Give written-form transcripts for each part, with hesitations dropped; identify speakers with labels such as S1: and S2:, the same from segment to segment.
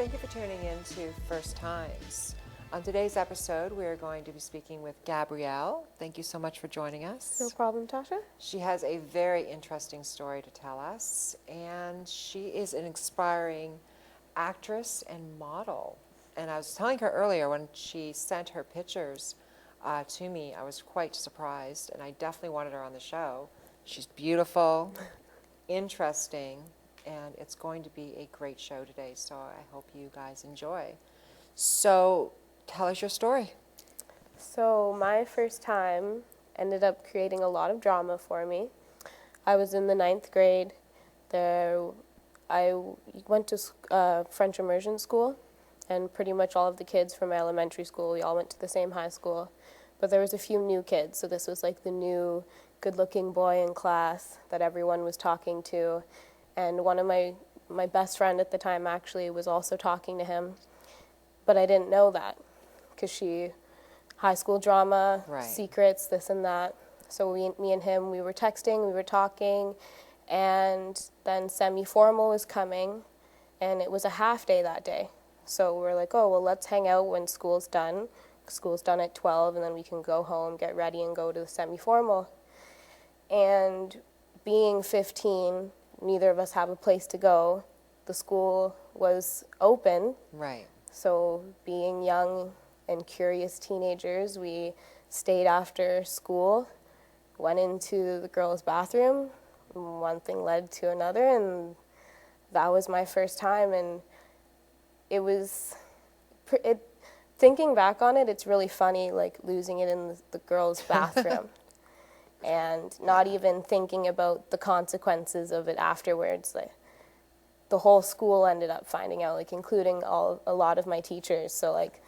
S1: Thank you for tuning in to First Times. On today's episode, we are going to be speaking with Gabrielle. Thank you so much for joining us.
S2: No problem, Tasha.
S1: She has a very interesting story to tell us, and she is an inspiring actress and model. And I was telling her earlier when she sent her pictures to me, I was quite surprised, and I definitely wanted her on the show. She's beautiful, interesting, and it's going to be a great show today, so I hope you guys enjoy. So, tell us your story.
S2: So my first time ended up creating a lot of drama for me. I was in the 9th grade. I went to French immersion school, and pretty much all of the kids from my elementary school, we all went to the same high school. But there was a few new kids, so this was like the new good-looking boy in class that everyone was talking to. And one of my best friend at the time actually was also talking to him. But I didn't know that because high school drama,
S1: Right.
S2: secrets, this and that. So me and him, we were texting, we were talking, and then semi-formal was coming, and it was a half day that day. So we're like, oh, well, let's hang out when school's done. School's done at 12, and then we can go home, get ready, and go to the semi-formal. And being 15, neither of us have a place to go. The school was open.
S1: Right.
S2: So being young and curious teenagers, we stayed after school, went into the girls' bathroom. One thing led to another, and that was my first time. And thinking back on it, it's really funny, like losing it in the girls' bathroom. And not even thinking about the consequences of it afterwards. Like, the whole school ended up finding out, like including a lot of my teachers. So like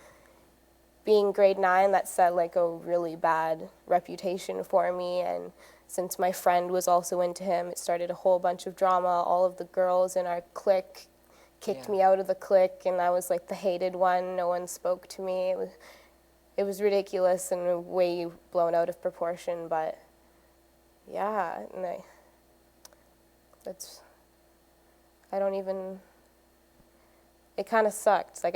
S2: being grade 9, that set like a really bad reputation for me. And since my friend was also into him, it started a whole bunch of drama. All of the girls in our clique kicked me out of the clique, and I was like the hated one. No one spoke to me. It was ridiculous and way blown out of proportion, but yeah, and it kind of sucked. Like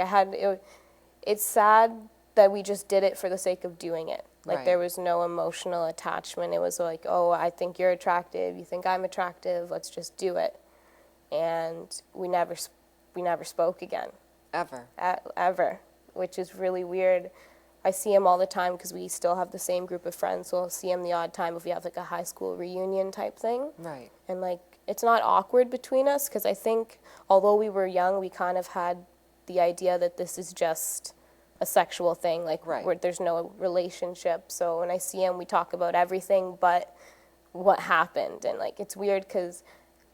S2: it's sad that we just did it for the sake of doing it. Like
S1: Right.
S2: There was no emotional attachment. It was like, oh, I think you're attractive, you think I'm attractive, let's just do it. And we never spoke again.
S1: Ever.
S2: Ever, which is really weird. I see him all the time because we still have the same group of friends, so I'll see him the odd time if we have like a high school reunion type thing.
S1: Right.
S2: And like, it's not awkward between us because I think although we were young, we kind of had the idea that this is just a sexual thing, like
S1: Right.
S2: there's no relationship. So when I see him, we talk about everything but what happened. And like, it's weird because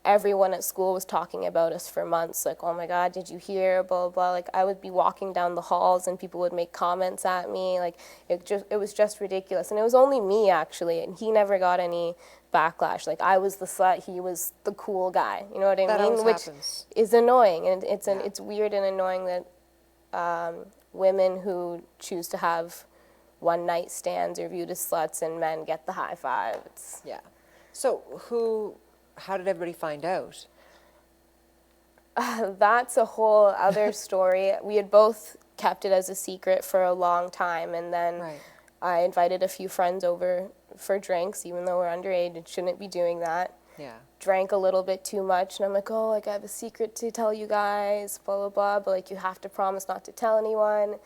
S2: everyone at school was talking about us for months, like, oh my God, did you hear, blah, blah, blah. Like, I would be walking down the halls and people would make comments at me. Like, it was just ridiculous. And it was only me, actually, and he never got any backlash. Like, I was the slut, he was the cool guy, you know what I
S1: That
S2: mean?
S1: always
S2: Which
S1: happens.
S2: is annoying, and
S1: Yeah.
S2: it's weird and annoying that women who choose to have one-night stands are viewed as sluts and men get the high five.
S1: Yeah. So how did everybody find out?
S2: That's a whole other story. We had both kept it as a secret for a long time, and then
S1: Right.
S2: I invited a few friends over for drinks, even though we're underage and shouldn't be doing that.
S1: Yeah.
S2: Drank a little bit too much, and I'm like, oh, like I have a secret to tell you guys, blah, blah, blah, but like you have to promise not to tell anyone.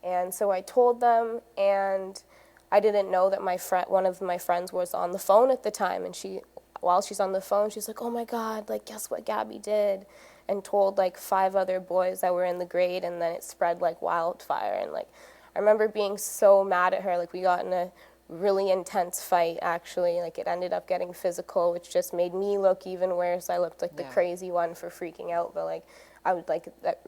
S2: And so I told them, and I didn't know that one of my friends was on the phone at the time, and while she's on the phone, she's like, oh my God, like, guess what Gabby did? And told like 5 other boys that were in the grade, and then it spread like wildfire. And like, I remember being so mad at her. Like, we got in a really intense fight, actually. Like, it ended up getting physical, which just made me look even worse. I looked like the
S1: Yeah.
S2: crazy one for freaking out, but like,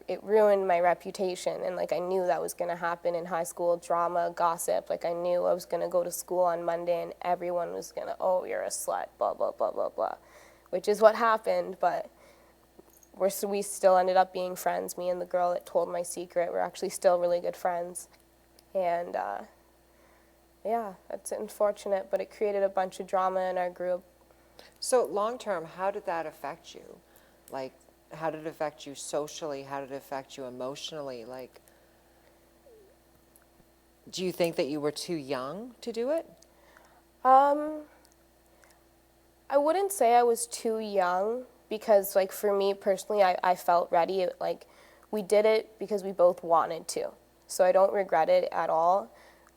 S2: it ruined my reputation, and like I knew that was gonna happen in high school, drama, gossip. Like I knew I was gonna go to school on Monday and everyone was gonna, oh, you're a slut, blah, blah, blah, blah, blah, which is what happened, but we still ended up being friends. Me and the girl that told my secret, we're actually still really good friends. And yeah, it's unfortunate, but it created a bunch of drama in our group.
S1: So long term, how did that affect you? Like, How did it affect you socially? How did it affect you emotionally? Like, do you think that you were too young to do it?
S2: Um, I wouldn't say I was too young because, like, for me personally, I felt ready. Like, we did it because we both wanted to. So I don't regret it at all.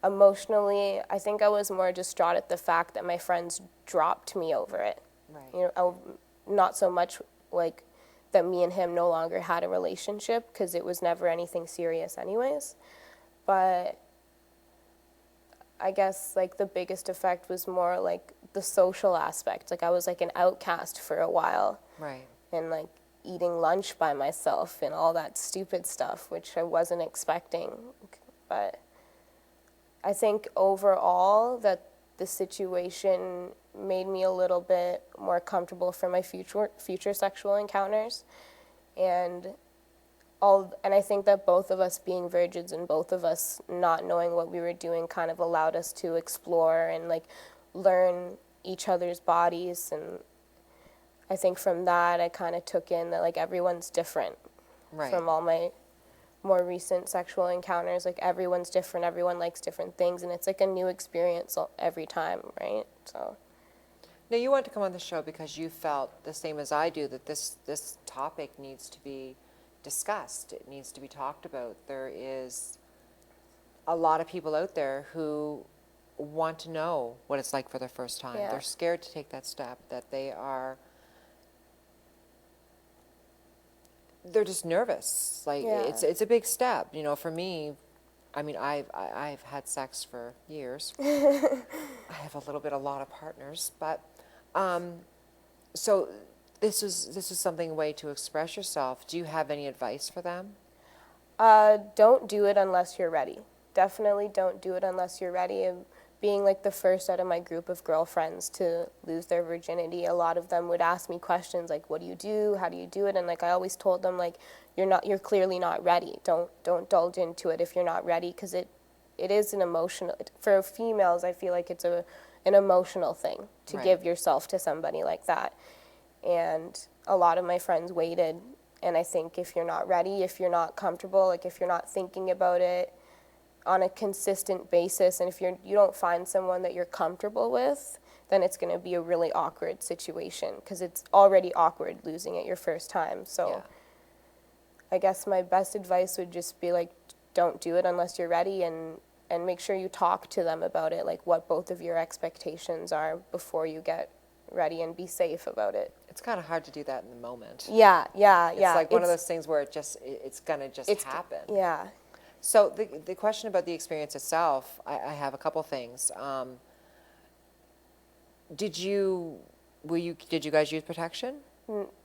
S2: Emotionally, I think I was more distraught at the fact that my friends dropped me over it.
S1: Right.
S2: You know, not so much like that me and him no longer had a relationship because it was never anything serious anyways. But I guess like the biggest effect was more like the social aspect. Like I was like an outcast for a while.
S1: Right.
S2: And like eating lunch by myself and all that stupid stuff, which I wasn't expecting. But I think overall that the situation made me a little bit more comfortable for my future sexual encounters. And I think that both of us being virgins and both of us not knowing what we were doing kind of allowed us to explore and like learn each other's bodies. And I think from that I kind of took in that like everyone's different.
S1: Right.
S2: From all my more recent sexual encounters, like everyone's different, everyone likes different things, and it's like a new experience every time, right? So
S1: Now, you want to come on the show because you felt the same as I do, that this topic needs to be discussed. It needs to be talked about. There is a lot of people out there who want to know what it's like for the first time.
S2: Yeah.
S1: They're scared to take that step, that they're just nervous. Like,
S2: Yeah.
S1: it's a big step. You know, for me, I mean, I've had sex for years. I have a lot of partners, but so this is something, a way to express yourself. Do you have any advice for them?
S2: don't do it unless you're ready. Definitely don't do it unless you're ready. And being like the first out of my group of girlfriends to lose their virginity, a lot of them would ask me questions like, what do you do? How do you do it? And like I always told them, like, you're clearly not ready. Don't indulge into it if you're not ready, because it is an emotional, for females I feel like it's an emotional thing to
S1: Right.
S2: give yourself to somebody like that. And a lot of my friends waited, and I think if you're not ready, if you're not comfortable, like if you're not thinking about it on a consistent basis, and if you don't find someone that you're comfortable with, then it's going to be a really awkward situation, because it's already awkward losing it your first time. So
S1: Yeah.
S2: I guess my best advice would just be like, don't do it unless you're ready, and make sure you talk to them about it, like what both of your expectations are before you get ready, and be safe about it.
S1: It's kind of hard to do that in the moment.
S2: Yeah.
S1: It's like one of those things where it's gonna just happen.
S2: Yeah.
S1: So the question about the experience itself, I have a couple things. Did you guys use protection?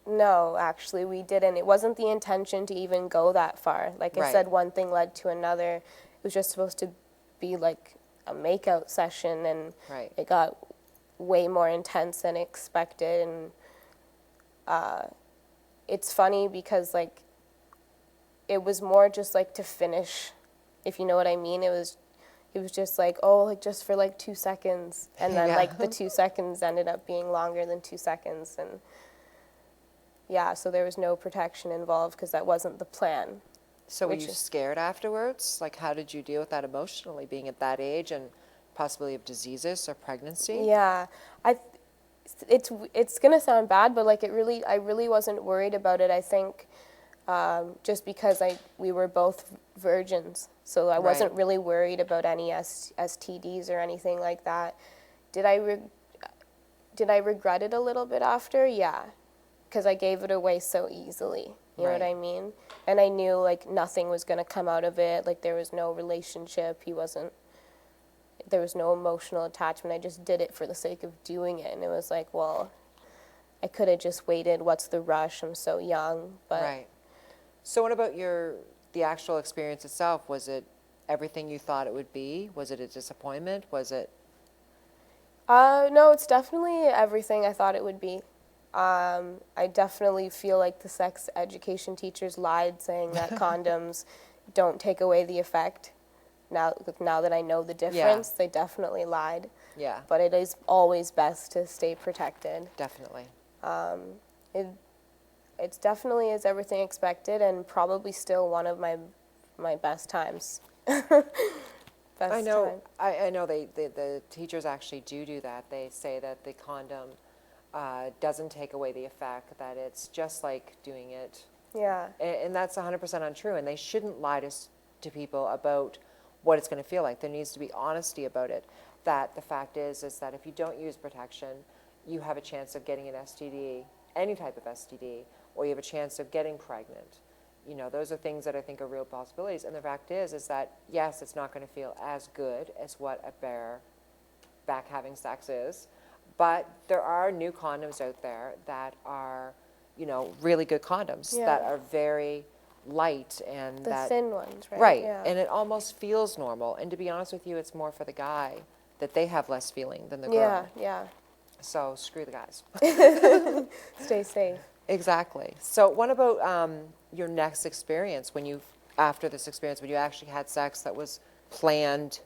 S2: No, actually, we didn't. It wasn't the intention to even go that far. Like I
S1: Right.
S2: said, one thing led to another. It was just supposed to be like a makeout session, and
S1: Right.
S2: it got way more intense than expected. And it's funny because like it was more just like to finish, if you know what I mean. It was just like, oh, like just for like 2 seconds, and then
S1: Yeah.
S2: like the 2 seconds ended up being longer than 2 seconds. And yeah, so there was no protection involved because that wasn't the plan.
S1: So were
S2: Which
S1: you
S2: is-
S1: scared afterwards? Like, how did you deal with that emotionally, being at that age and possibly of diseases or pregnancy?
S2: Yeah, it's gonna sound bad, but like I really wasn't worried about it. I think just because we were both virgins, so I wasn't
S1: Right.
S2: really worried about any STDs or anything like that. Did I regret it a little bit after? Yeah, because I gave it away so easily. You know what
S1: Right.
S2: I mean? And I knew like nothing was gonna come out of it. Like there was no relationship. There was no emotional attachment. I just did it for the sake of doing it. And it was like, well, I could have just waited. What's the rush? I'm so young. But
S1: Right. So what about the actual experience itself? Was it everything you thought it would be? Was it a disappointment? Was it?
S2: no, it's definitely everything I thought it would be. I definitely feel like the sex education teachers lied, saying that condoms don't take away the effect. Now that I know the difference, they definitely lied.
S1: Yeah,
S2: But it is always best to stay protected.
S1: definitely.
S2: It's definitely is everything expected, and probably still one of my best times.
S1: I
S2: Best
S1: know,
S2: time.
S1: I know the teachers actually do that. They say that the condom doesn't take away the effect, that it's just like doing it.
S2: Yeah.
S1: And that's 100% untrue. And they shouldn't lie to people about what it's going to feel like. There needs to be honesty about it. That the fact is that if you don't use protection, you have a chance of getting an STD, any type of STD, or you have a chance of getting pregnant. You know, those are things that I think are real possibilities. And the fact is that, yes, it's not going to feel as good as what a bareback having sex is, but there are new condoms out there that are, you know, really good condoms
S2: Yeah.
S1: that are very light and
S2: The
S1: that,
S2: thin ones, right?
S1: right,
S2: Yeah.
S1: and it almost feels normal. And to be honest with you, it's more for the guy that they have less feeling than the girl.
S2: Yeah, yeah.
S1: So screw the guys.
S2: Stay safe.
S1: Exactly. So what about your next experience after this experience, when you actually had sex that was planned?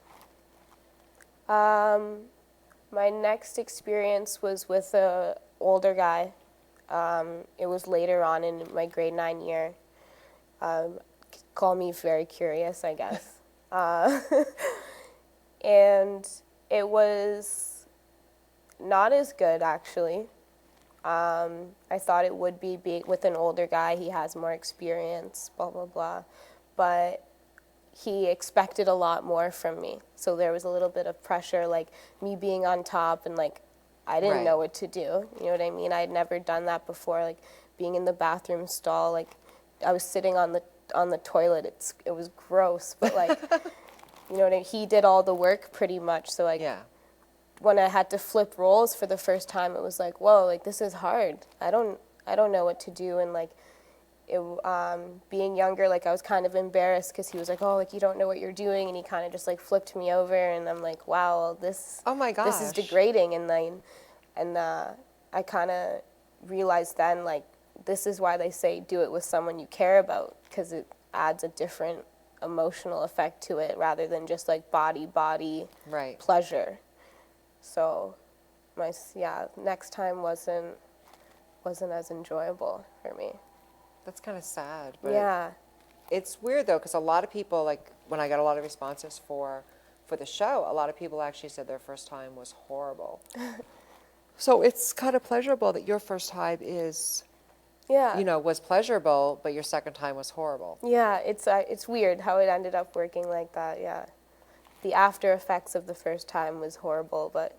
S2: My next experience was with a older guy. It was later on in my grade 9 year. Call me very curious, I guess. And it was not as good, actually. I thought it would be with an older guy. He has more experience, blah, blah, blah. But he expected a lot more from me. So there was a little bit of pressure, like me being on top, and like I didn't
S1: Right.
S2: know what to do. You know what I mean? I had never done that before, like being in the bathroom stall, like I was sitting on the toilet. It was gross, but like you know what I mean? He did all the work pretty much. So like
S1: Yeah.
S2: when I had to flip roles for the first time, it was like, whoa, like this is hard. I don't know what to do. And like it, being younger, like I was kind of embarrassed because he was like, oh, like you don't know what you're doing, and he kind of just like flipped me over, and I'm like, wow, well,
S1: Oh my
S2: this is
S1: gosh.
S2: degrading. And then I kind of realized then, like, this is why they say do it with someone you care about, because it adds a different emotional effect to it rather than just like body
S1: Right.
S2: pleasure. So next time wasn't as enjoyable for me.
S1: That's kind of sad. But
S2: Yeah.
S1: it's weird though, because a lot of people, like when I got a lot of responses for the show, a lot of people actually said their first time was horrible. So it's kind of pleasurable that your first time
S2: Yeah.
S1: was pleasurable, but your second time was horrible.
S2: Yeah, it's weird how it ended up working like that. Yeah. The after effects of the first time was horrible, but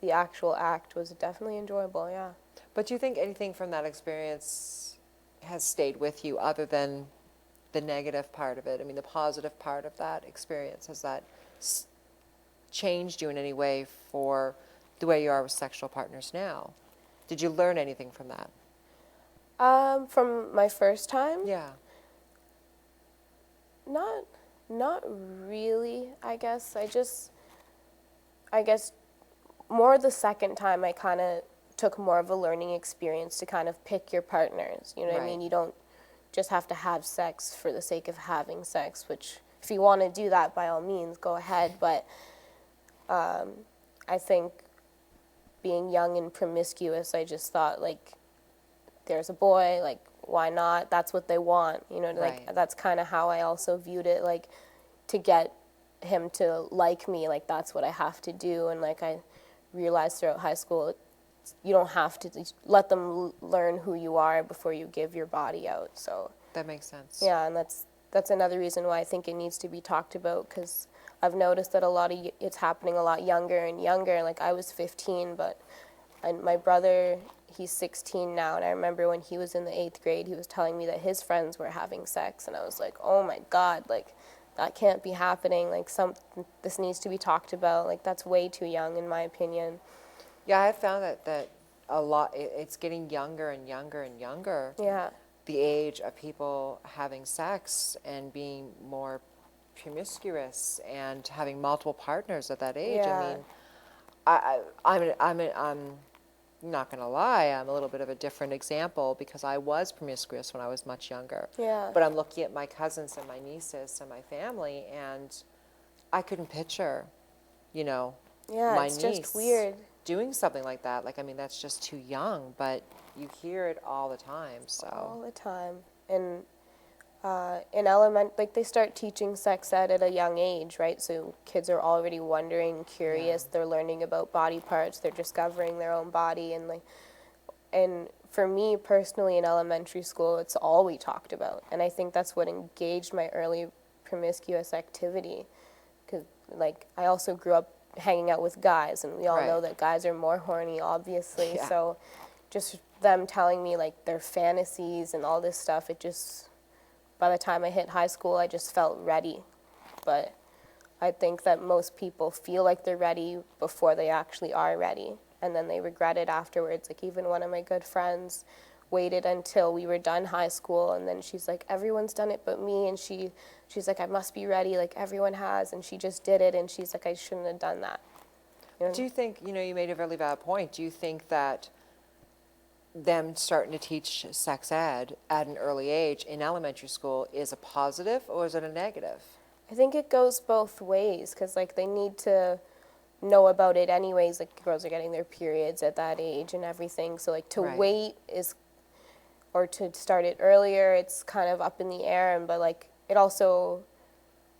S2: the actual act was definitely enjoyable. Yeah.
S1: But do you think anything from that experience has stayed with you other than the negative part of it? I mean, the positive part of that experience, has that changed you in any way for the way you are with sexual partners now? Did you learn anything from that?
S2: From my first time?
S1: Yeah.
S2: Not really, I guess. I guess more the second time I kind of took more of a learning experience to kind of pick your partners. You know what I
S1: Right.
S2: mean? You don't just have to have sex for the sake of having sex, which if you want to do that, by all means, go ahead. But I think being young and promiscuous, I just thought, like, there's a boy, like, why not? That's what they want. You know, like,
S1: Right.
S2: that's kind of how I also viewed it, like, to get him to like me, like, that's what I have to do. And, like, I realized throughout high school, you don't have to let them learn who you are before you give your body out. So
S1: That makes sense.
S2: yeah, and that's another reason why I think it needs to be talked about, because I've noticed that it's happening a lot younger and younger. Like, I was 15, but my brother, he's 16 now, and I remember when he was in the 8th grade, he was telling me that his friends were having sex, and I was like, oh my God, like, that can't be happening. Like, this needs to be talked about. Like, that's way too young, in my opinion.
S1: Yeah, I found that a lot, it's getting younger and younger and younger.
S2: Yeah.
S1: The age of people having sex and being more promiscuous and having multiple partners at that age.
S2: Yeah.
S1: I mean, I'm not going to lie, I'm a little bit of a different example because I was promiscuous when I was much younger.
S2: Yeah.
S1: But I'm looking at my cousins and my nieces and my family, and I couldn't picture,
S2: Yeah,
S1: my
S2: it's
S1: niece.
S2: just weird.
S1: doing something like that. Like, I mean, that's just too young, but you hear it all the time, so.
S2: All the time. And like they start teaching sex ed at a young age, right? So kids are already wondering, curious, they're learning about body parts, they're discovering their own body, and for me personally in elementary school, it's all we talked about. And I think that's what engaged my early promiscuous activity. Because, like, I also grew up hanging out with guys, and we all know that guys are more horny, obviously.
S1: Yeah.
S2: So just them telling me, like, their fantasies and all this stuff, it just, by the time I hit high school, I just felt ready. But I think that most people feel like they're ready before they actually are ready. And then they regret it afterwards. Like, even one of my good friends waited until we were done high school, and then she's like, everyone's done it but me, and she's like, I must be ready, like everyone has, and she just did it, and she's like, I shouldn't have done that. You know?
S1: Do you think, you made a really valid point. Do you think that them starting to teach sex ed at an early age in elementary school is a positive or is it a negative?
S2: I think it goes both ways, because like they need to know about it anyways. Like, girls are getting their periods at that age and everything, so like to wait is, or to start it earlier, it's kind of up in the air. And but like it also,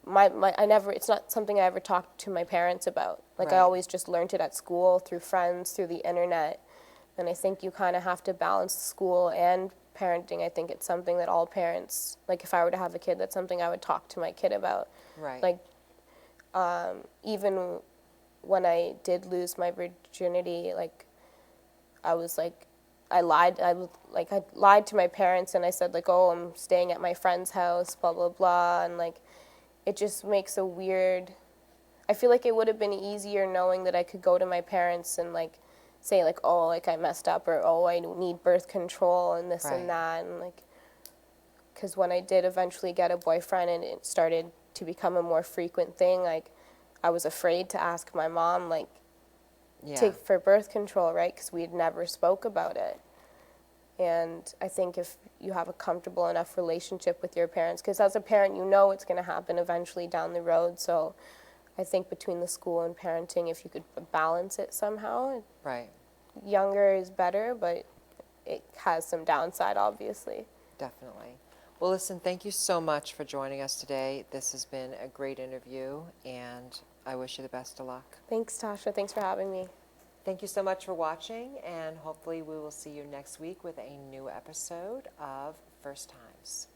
S2: it's not something I ever talked to my parents about. Like I always just learned it at school, through friends, through the internet. And I think you kind of have to balance school and parenting. I think it's something that all parents, like if I were to have a kid, that's something I would talk to my kid about.
S1: Right.
S2: Like even when I did lose my virginity, like I was like, I lied to my parents, and I said like, oh, I'm staying at my friend's house, blah, blah, blah. And like, it just makes a weird, I feel like it would have been easier knowing that I could go to my parents and like say like, oh, like I messed up, or oh, I need birth control and this and that. And like, because when I did eventually get a boyfriend and it started to become a more frequent thing, like I was afraid to ask my mom like for birth control, right? Because we had never spoke about it. And I think if you have a comfortable enough relationship with your parents, because as a parent, you know it's going to happen eventually down the road. So I think between the school and parenting, if you could balance it somehow, younger is better, but it has some downside, obviously.
S1: Definitely. Well, listen, thank you so much for joining us today. This has been a great interview, and I wish you the best of luck.
S2: Thanks, Tasha. Thanks for having me.
S1: Thank you so much for watching, and hopefully we will see you next week with a new episode of First Times.